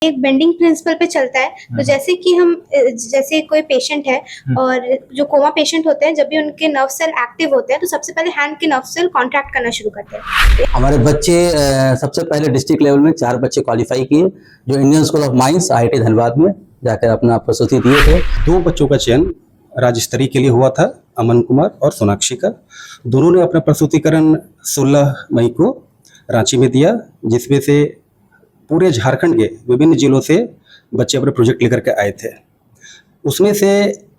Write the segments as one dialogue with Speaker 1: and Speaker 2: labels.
Speaker 1: एक bending principal पे चलता है। तो जैसे कि हम जैसे कोई पेशेंट है और जो कोमा पेशेंट होते हैं, जब भी उनके नर्व सेल एक्टिव होते हैं तो सबसे पहले हैंड के नर्व सेल कॉन्ट्रैक्ट करना शुरू करते हैं।
Speaker 2: हमारे बच्चे सबसे पहले डिस्ट्रिक्ट लेवल में 4 बच्चे क्वालिफाई किए, जो Indian school of mines IIT Dhanbad में जाकर अपना प्रस्तुति दिए थे।
Speaker 3: 2 बच्चों का चयन राज्य स्तरीय के लिए हुआ था, अमन कुमार और सोनाक्षी का। दोनों ने अपना प्रस्तुतिकरण 16 मई को रांची में दिया, जिसमें से पूरे झारखंड के विभिन्न जिलों से बच्चे अपने प्रोजेक्ट लेकर के आए थे। उसमें से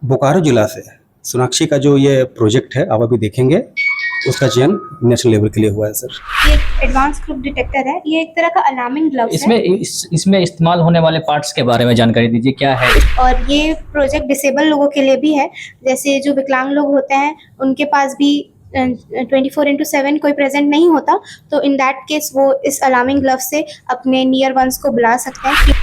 Speaker 3: बोकारो जिला से सोनाक्षी का जो ये प्रोजेक्ट है, आप अभी देखेंगे, उसका चयन नेशनल लेवल के लिए हुआ है सर।
Speaker 1: ये एडवांस ग्रुप डिटेक्टर है, ये एक तरह का अलार्मिंग ग्लव्स है।
Speaker 4: इसमें इस्तेमाल होने वाले पार्ट्स के बारे में जानकारी दीजिए, क्या है?
Speaker 1: और ये प्रोजेक्ट डिसेबल लोगों के लिए भी है, जैसे जो विकलांग लोग होते हैं उनके पास भी 24/7 कोई प्रेजेंट नहीं होता, तो इन दैट केस वो इस अलार्मिंग ग्लव से अपने नियर वंस को बुला सकते हैं।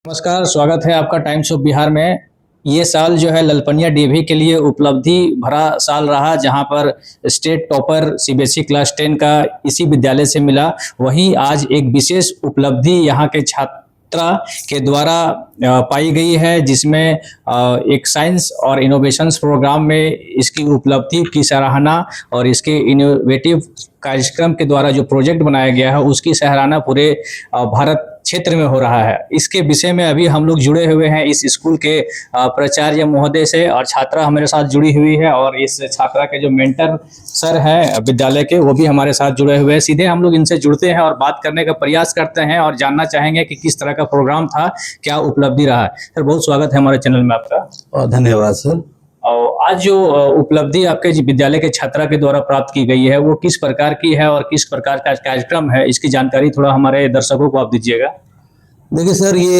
Speaker 4: नमस्कार, स्वागत है आपका टाइम्स ऑफ बिहार में। ये साल जो है ललपनिया डीएवी के लिए उपलब्धि भरा साल रहा, जहां पर स्टेट टॉपर सीबीएसई क्लास 10 का इसी विद्यालय से मिला। वहीं आज एक विशेष उपलब्धि यहां के छात्रा के द्वारा पाई गई है, जिसमें एक साइंस और इनोवेशंस प्रोग्राम में इसकी उपलब्धि की सराहना और इसके इनोवेटिव कार्यक्रम के द्वारा जो प्रोजेक्ट बनाया गया है उसकी सराहना पूरे भारत क्षेत्र में हो रहा है। इसके विषय में अभी हम लोग जुड़े हुए हैं इस स्कूल के प्राचार्य महोदय से, और छात्रा हमारे साथ जुड़ी हुई है, और इस छात्रा के जो मेंटर सर हैं विद्यालय के, वो भी हमारे साथ जुड़े हुए हैं। सीधे हम लोग इनसे जुड़ते हैं और बात करने का प्रयास करते हैं और जानना चाहेंगे कि किस तरह का प्रोग्राम था, क्या उपलब्धि रहा है। सर, बहुत स्वागत है हमारे चैनल में आपका।
Speaker 2: धन्यवाद सर।
Speaker 4: और आज जो उपलब्धि आपके विद्यालय के छात्रा के द्वारा प्राप्त की गई है, वो किस प्रकार की है और किस प्रकार का कार्यक्रम है, इसकी जानकारी थोड़ा हमारे दर्शकों को आप दीजिएगा।
Speaker 2: देखिए सर, ये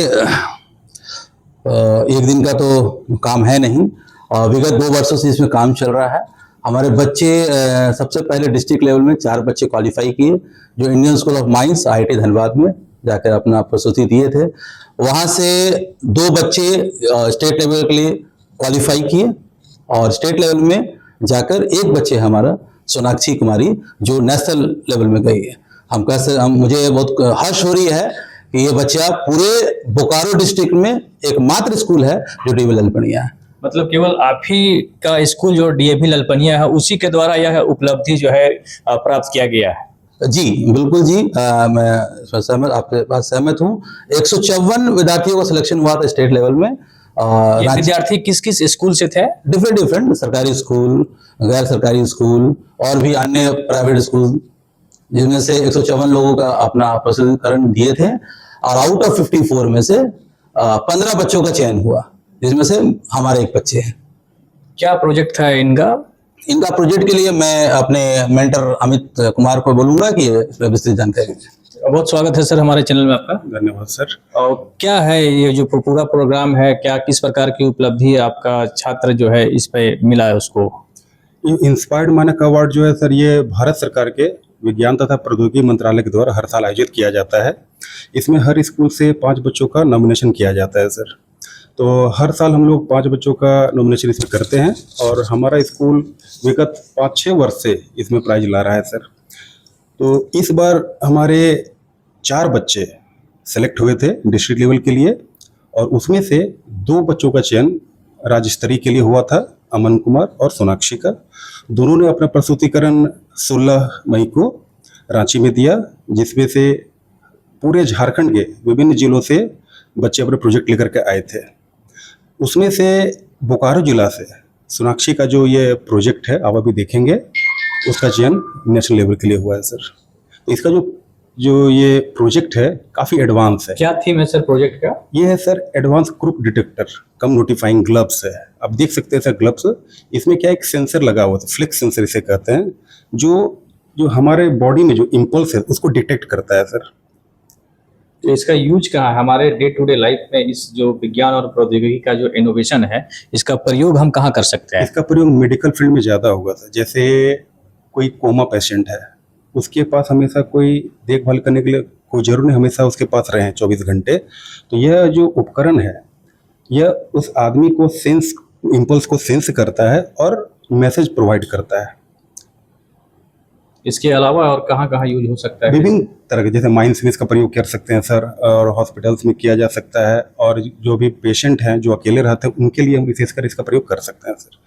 Speaker 2: एक दिन का तो काम है नहीं, और विगत 2 वर्षों से इसमें काम चल रहा है। हमारे बच्चे सबसे पहले डिस्ट्रिक्ट लेवल में 4 बच्चे क्वालिफाई किए, जो Indian school of mines IIT Dhanbad में जाकर अपना प्रस्तुति दिए थे। वहाँ से 2 बच्चे स्टेट लेवल के लिए क्वालिफाई किए, और स्टेट लेवल में जाकर एक बच्चे हमारा सोनाक्षी कुमारी जो नेशनल लेवल में गई है। मुझे बहुत हर्ष हो रही है कि ये बच्चा पूरे बोकारो डिस्ट्रिक्ट में एकमात्र स्कूल है जो डीएवी ललपनिया है।
Speaker 4: मतलब केवल आप ही का स्कूल जो डीएवी ललपनिया है, उसी के द्वारा यह उपलब्धि जो है प्राप्त किया गया है?
Speaker 2: जी बिल्कुल जी, मैं सहमत, आपके बात सहमत हूँ। 154 विद्यार्थियों का सिलेक्शन हुआ था स्टेट लेवल में।
Speaker 4: ये विद्यार्थी किस किस स्कूल से थे?
Speaker 2: डिफरेंट सरकारी स्कूल, गैर सरकारी स्कूल और भी अन्य प्राइवेट स्कूल, जिसमें से 154 लोगों का अपना प्रस्तुतिकरण दिए थे, और आउट ऑफ 54 में से 15 बच्चों का चयन हुआ, जिसमें से हमारे एक बच्चे हैं।
Speaker 4: क्या प्रोजेक्ट था इनका?
Speaker 2: इनका प्रोजेक्ट के लिए मैं अपने मेंटर अमित कुमार को बोलूंगा कि विस्तृत जानकारी दें।
Speaker 4: बहुत स्वागत है सर हमारे चैनल में आपका।
Speaker 3: धन्यवाद सर।
Speaker 4: और क्या है ये जो पूरा प्रोग्राम है, क्या किस प्रकार की उपलब्धि आपका छात्र जो है इस पे मिला है उसको?
Speaker 3: इंस्पायर्ड मानक अवार्ड जो है सर, ये भारत सरकार के विज्ञान तथा प्रौद्योगिकी मंत्रालय के द्वारा हर साल आयोजित किया जाता है। इसमें हर स्कूल से 5 बच्चों का नॉमिनेशन किया जाता है सर। तो हर साल हम लोग 5 बच्चों का नॉमिनेशन इसमें करते हैं, और हमारा स्कूल विगत 5-6 वर्ष से इसमें प्राइज ला रहा है सर। तो इस बार हमारे 4 बच्चे सेलेक्ट हुए थे डिस्ट्रिक्ट लेवल के लिए, और उसमें से 2 बच्चों का चयन राज्य स्तरीय के लिए हुआ था, अमन कुमार और सोनाक्षी का। दोनों ने अपना प्रस्तुतिकरण 16 मई को रांची में दिया, जिसमें से पूरे झारखंड के विभिन्न जिलों से बच्चे अपने प्रोजेक्ट लेकर के आए थे। उसमें से बोकारो जिला से सोनाक्षी का जो ये प्रोजेक्ट है, आप अभी देखेंगे, उसका चयन नेशनल लेवल के लिए हुआ है सर। तो इसका जो ये प्रोजेक्ट है काफ़ी एडवांस है।
Speaker 4: क्या थीम है सर प्रोजेक्ट का? ये
Speaker 3: है सर एडवांस ग्रुप डिटेक्टर कम नोटिफाइंग ग्लव्स है। आप देख सकते हैं सर ग्लव्स, इसमें क्या एक सेंसर लगा हुआ है, फ्लिक्स सेंसर इसे कहते हैं, जो हमारे बॉडी में जो इम्पल्स है उसको डिटेक्ट करता है सर।
Speaker 4: तो इसका यूज कहाँ है हमारे डे टू डे लाइफ में? इस जो विज्ञान और प्रौद्योगिकी का जो इनोवेशन है, इसका प्रयोग हम कहाँ कर सकते हैं?
Speaker 3: इसका प्रयोग मेडिकल फील्ड में ज़्यादा होगा सर। जैसे कोई कोमा पेशेंट है, उसके पास हमेशा कोई देखभाल करने के लिए कोई जरूर नहीं हमेशा उसके पास रहे 24 घंटे। तो यह जो उपकरण है, यह उस आदमी को सेंस इम्पल्स को सेंस करता है और मैसेज प्रोवाइड करता है।
Speaker 4: इसके अलावा और कहाँ कहाँ यूज हो सकता है?
Speaker 3: विभिन्न तरह के, जैसे माइंस में इसका प्रयोग कर सकते हैं सर, और हॉस्पिटल्स में किया जा सकता है, और जो भी पेशेंट हैं जो अकेले रहते हैं उनके लिए हम विशेषकर इसका प्रयोग कर सकते हैं सर।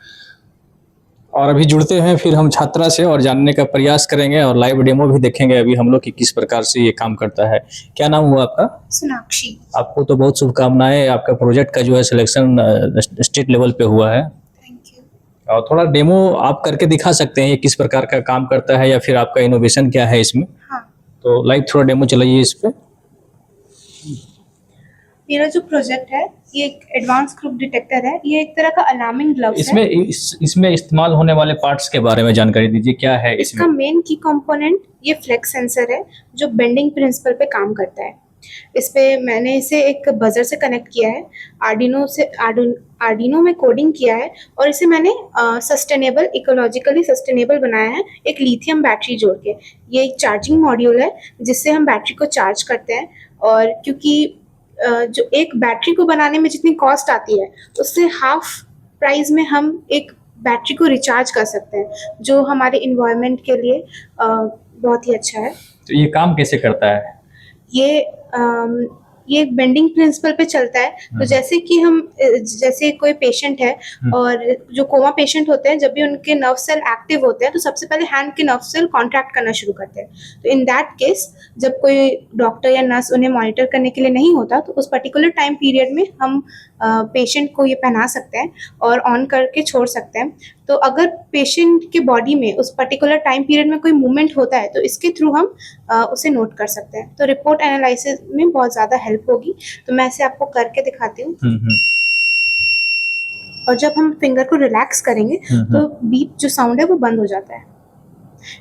Speaker 4: और अभी जुड़ते हैं फिर हम छात्रा से और जानने का प्रयास करेंगे और लाइव डेमो भी देखेंगे अभी हम लोग कि किस प्रकार से ये काम करता है। क्या नाम हुआ आपका?
Speaker 1: सोनाक्षी।
Speaker 4: आपको तो बहुत शुभकामनाएं, आपका प्रोजेक्ट का जो है सिलेक्शन स्टेट लेवल पे हुआ है।
Speaker 1: Thank you.
Speaker 4: और थोड़ा डेमो आप करके दिखा सकते हैं ये किस प्रकार का काम करता है या फिर आपका इनोवेशन क्या है इसमें?
Speaker 1: हाँ,
Speaker 4: तो लाइव थोड़ा डेमो चलाइए इस पे।
Speaker 1: मेरा जो प्रोजेक्ट है ये एक एडवांस ग्रुप डिटेक्टर है। ये एक तरह का अलार्मिंग ग्लव्स
Speaker 4: इसमें
Speaker 1: है।
Speaker 4: इसमें इस्तेमाल होने वाले पार्ट्स के बारे में जानकारी दीजिए, क्या है
Speaker 1: इसका
Speaker 4: इसमें?
Speaker 1: मेन की कंपोनेंट ये फ्लेक्स सेंसर है जो बेंडिंग प्रिंसिपल पे काम करता है। इस पे मैंने इसे एक बजर से कनेक्ट किया है, आर्डिनो में कोडिंग किया है, और इसे मैंने सस्टेनेबल, इकोलॉजिकली सस्टेनेबल बनाया है एक लिथियम बैटरी जोड़ के। ये एक चार्जिंग मॉड्यूल है जिससे हम बैटरी को चार्ज करते हैं, और क्योंकि जो एक बैटरी को बनाने में जितनी कॉस्ट आती है उससे हाफ प्राइस में हम एक बैटरी को रिचार्ज कर सकते हैं, जो हमारे इन्वायरमेंट के लिए बहुत ही अच्छा है।
Speaker 4: तो ये काम कैसे करता है?
Speaker 1: ये एक बेंडिंग प्रिंसिपल पे चलता है। तो जैसे कि जैसे कोई पेशेंट है और जो कोमा पेशेंट होते हैं, जब भी उनके नर्व सेल एक्टिव होते हैं तो सबसे पहले हैंड के नर्व सेल कॉन्ट्रैक्ट करना शुरू करते हैं। तो इन दैट केस जब कोई डॉक्टर या नर्स उन्हें मॉनिटर करने के लिए नहीं होता तो उस पर्टिकुलर टाइम पीरियड में हम पेशेंट को ये पहना सकते हैं और ऑन करके छोड़ सकते हैं। तो अगर पेशेंट के बॉडी में उस पर्टिकुलर टाइम पीरियड में कोई मूवमेंट होता है तो इसके थ्रू हम उसे नोट कर सकते हैं। तो रिपोर्ट एनालिसिस में बहुत ज़्यादा हेल्प होगी। तो मैं इसे आपको करके दिखाती हूँ। और जब हम फिंगर को रिलैक्स करेंगे तो बीप जो साउंड है वो बंद हो जाता है।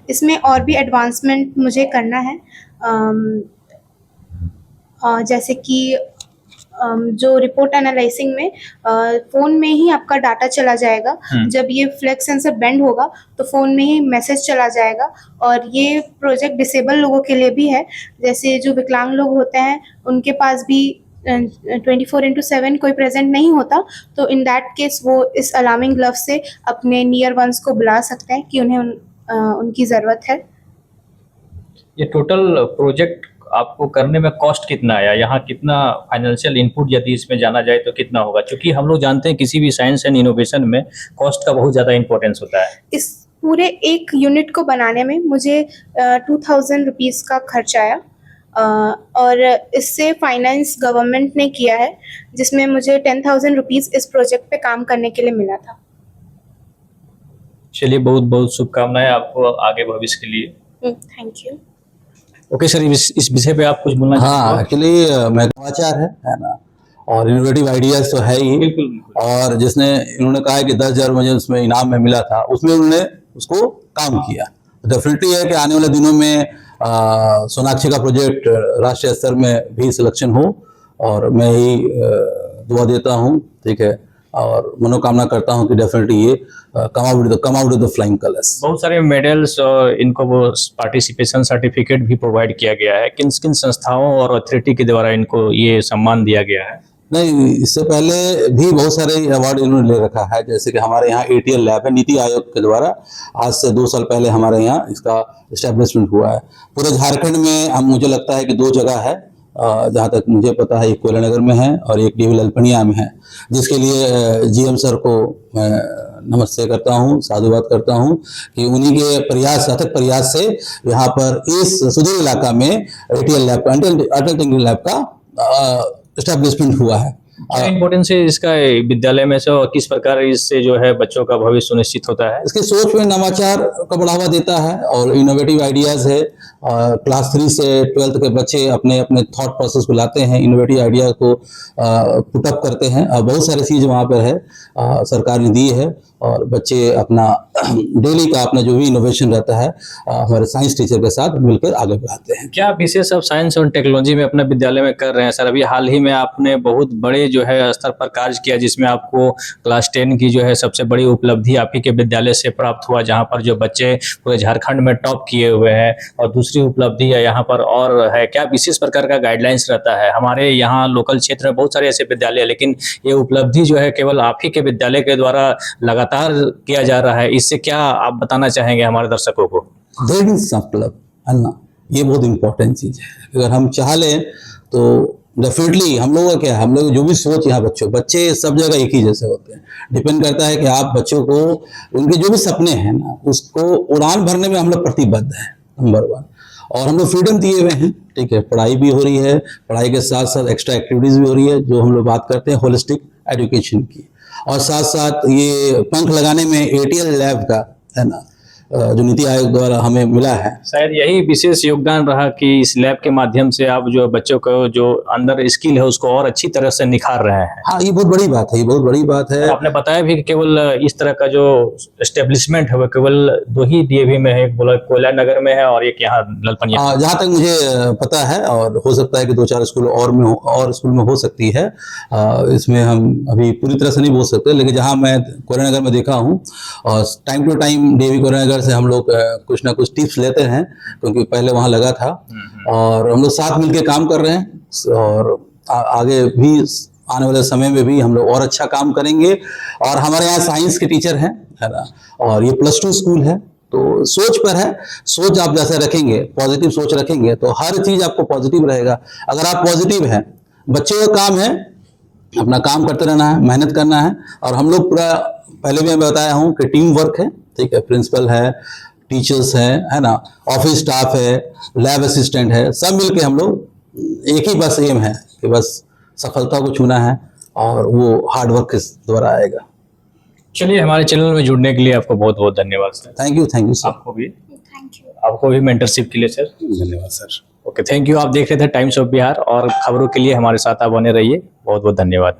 Speaker 1: इसमें और भी एडवांसमेंट मुझे करना है, जैसे कि जो रिपोर्ट एनालाइसिंग में फ़ोन में ही आपका डाटा चला जाएगा। जब ये फ्लेक्स सेंसर बेंड होगा तो फ़ोन में ही मैसेज चला जाएगा। और ये प्रोजेक्ट डिसेबल लोगों के लिए भी है, जैसे जो विकलांग लोग होते हैं उनके पास भी 24/7 कोई प्रेजेंट नहीं होता, तो इन दैट केस वो इस अलार्मिंग ग्लव से अपने नियर वंस को बुला सकते हैं कि उन्हें उनकी ज़रूरत है।
Speaker 4: ये टोटल प्रोजेक्ट आपको करने में कॉस्ट कितना आया? यहाँ कितना फाइनेंशियल इनपुट यदि इसमें जाना जाए तो कितना होगा? क्योंकि हम लोग जानते हैं किसी भी साइंस एंड इनोवेशन में कॉस्ट का बहुत ज़्यादा इंपॉर्टेंस होता है।
Speaker 1: इस पूरे एक यूनिट को बनाने में मुझे 2000 रुपीज़ का खर्च आया, और इससे फाइनेंस गवर्नमेंट ने किया है, जिसमें मुझे 10,000 रुपीज़ इस प्रोजेक्ट पे काम करने के लिए मिला था।
Speaker 4: चलिए, बहुत बहुत शुभकामनाएं आपको आगे भविष्य के लिए।
Speaker 1: Thank you.
Speaker 4: ओके सर, इस विषय पे आप कुछ बोलना चाहते
Speaker 2: हाँ,
Speaker 4: हैं?
Speaker 2: एक्चुअली मैं नवाचार है ना, और इनोवेटिव आइडियाज तो है ही।
Speaker 4: बिल्कुल।
Speaker 2: और जिसने इन्होंने कहा है कि 10,000 मुझे उसमें इनाम में मिला था, उसमें उन्होंने उसको काम किया। डेफिनेटली है कि आने वाले दिनों में सोनाक्षी का प्रोजेक्ट राष्ट्रीय स्तर में भी सिलेक्शन हो, और मैं ही दुआ देता हूँ, ठीक है, और मनोकामना करता हूँ कि डेफिनेटली ये come out with the flying colours.
Speaker 4: बहुत सारे मेडल्स और इनको वो पार्टिसिपेशन सर्टिफिकेट भी प्रोवाइड किया गया है। किन किन संस्थाओं और अथॉरिटी के द्वारा इनको ये सम्मान दिया गया है?
Speaker 2: नहीं, इससे पहले भी बहुत सारे अवार्ड इन्होंने ले रखा है। जैसे कि हमारे यहाँ ATL लैब है, नीति आयोग के द्वारा आज से 2 साल पहले हमारे यहाँ इसका इस्टेब्लिशमेंट हुआ है। पूरे झारखंड में मुझे लगता है कि 2 जगह है, जहाँ तक मुझे पता है, एक कोयला नगर में है और एक DV ललपनिया में है, जिसके लिए GM सर को मैं नमस्ते करता हूँ, साधुवाद करता हूँ कि उन्हीं के प्रयास, अथक प्रयास से यहाँ पर इस सुदूर इलाका में ATL लैब, अटल टिंकरिंग लैब का एस्टेब्लिशमेंट हुआ है।
Speaker 4: क्या इम्पोर्टेंस है इसका विद्यालय में से, और किस प्रकार इससे जो है बच्चों का भविष्य सुनिश्चित होता है?
Speaker 2: इसकी सोच में नवाचार का बढ़ावा देता है और इनोवेटिव आइडियाज़ है। क्लास 3 से 12th के बच्चे अपने अपने थॉट प्रोसेस को लाते हैं, इनोवेटिव आइडिया को पुटअप करते हैं। बहुत सारी चीज़ वहाँ पर है, सरकार ने दी है, और बच्चे अपना डेली का अपना जो भी इनोवेशन रहता है हमारे साइंस टीचर के साथ मिलकर आगे बढ़ाते हैं।
Speaker 4: क्या विशेष आप साइंस और टेक्नोलॉजी में अपने विद्यालय में कर रहे हैं सर? अभी हाल ही में आपने बहुत बड़े जो है स्तर पर कार्य किया, जिसमें आपको क्लास 10 की जो है सबसे बड़ी उपलब्धि आप ही के विद्यालय से प्राप्त हुआ, जहां पर जो बच्चे पूरे झारखंड में टॉप किए हुए हैं। और दूसरी उपलब्धि है यहाँ पर और है, क्या विशेष प्रकार का गाइडलाइंस रहता है? हमारे यहाँ लोकल क्षेत्र में बहुत सारे ऐसे विद्यालय हैं, लेकिन ये उपलब्धि जो है केवल आप ही के विद्यालय के द्वारा लगातार किया जा रहा है। इससे क्या आप बताना चाहेंगे हमारे दर्शकों को?
Speaker 2: देयर इज सब क्लब है ना, ये बहुत इंपॉर्टेंट चीज़ है। अगर हम चाह लें तो डेफिनेटली हम लोगों का क्या है, हम लोग जो भी सोच यहाँ बच्चे सब जगह एक ही जैसे होते हैं। डिपेंड करता है कि आप बच्चों को उनके जो भी सपने हैं ना उसको उड़ान भरने में हम लोग प्रतिबद्ध हैं, नंबर 1। और हम लोग फ्रीडम दिए हुए हैं, ठीक है, पढ़ाई भी हो रही है, पढ़ाई के साथ साथ एक्स्ट्रा एक्टिविटीज़ भी हो रही है, जो हम लोग बात करते हैं होलिस्टिक एजुकेशन की। और साथ साथ ये पंख लगाने में ATL लैब का है ना, जो नीति आयोग द्वारा हमें मिला है,
Speaker 4: शायद यही विशेष योगदान रहा कि इस लैब के माध्यम से आप जो बच्चों को जो अंदर स्किल है उसको और अच्छी तरह से निखार रहे हैं।
Speaker 2: हाँ ये बहुत बड़ी बात है, ये बहुत बड़ी बात है।
Speaker 4: आपने बताया भी कि केवल इस तरह का जो एस्टेब्लिशमेंट है वो केवल 2 ही DAV में है, एक बोला कोयला नगर में है और एक यहाँ ललपनिया।
Speaker 2: जहाँ तक मुझे पता है, और हो सकता है कि 2-4 स्कूल और स्कूल में हो सकती है, इसमें हम अभी पूरी तरह से नहीं बोल सकते, लेकिन जहाँ मैं कोयला नगर में देखा हूँ, और टाइम टू टाइम DAV कोयला नगर से हम लोग कुछ ना कुछ टिप्स लेते हैं, क्योंकि पहले वहाँ लगा था, और हम लोग साथ मिलके काम कर रहे हैं। और आगे भी आने वाले समय में भी हम लोग और अच्छा काम करेंगे। और हमारे यहाँ साइंस के टीचर हैं, है ना, और ये +2 स्कूल है, तो सोच पर है। सोच आप जैसे रखेंगे, पॉजिटिव सोच रखेंगे, तो हर चीज़ आपको पॉजिटिव रहेगा। अगर आप पॉजिटिव हैं, बच्चों का काम है अपना काम करते रहना है, मेहनत करना है। और हम लोग पूरा पहले भी मैं बताया हूँ कि टीम वर्क है, ठीक है, प्रिंसिपल है, टीचर्स हैं, है ना, ऑफिस स्टाफ है, लैब असिस्टेंट है, सब मिलके हम लोग एक ही बस एम है कि बस सफलता को छूना है, और वो हार्ड वर्क के द्वारा आएगा।
Speaker 4: चलिए, हमारे चैनल में जुड़ने के लिए आपको बहुत बहुत धन्यवाद सर।
Speaker 2: Thank you sir.
Speaker 4: आपको भी मेंटरशिप के लिए सर
Speaker 3: धन्यवाद सर।
Speaker 4: Okay, thank you. आप देख रहे थे टाइम्स ऑफ बिहार, और खबरों के लिए हमारे साथ आप बने रहिए। बहुत बहुत धन्यवाद।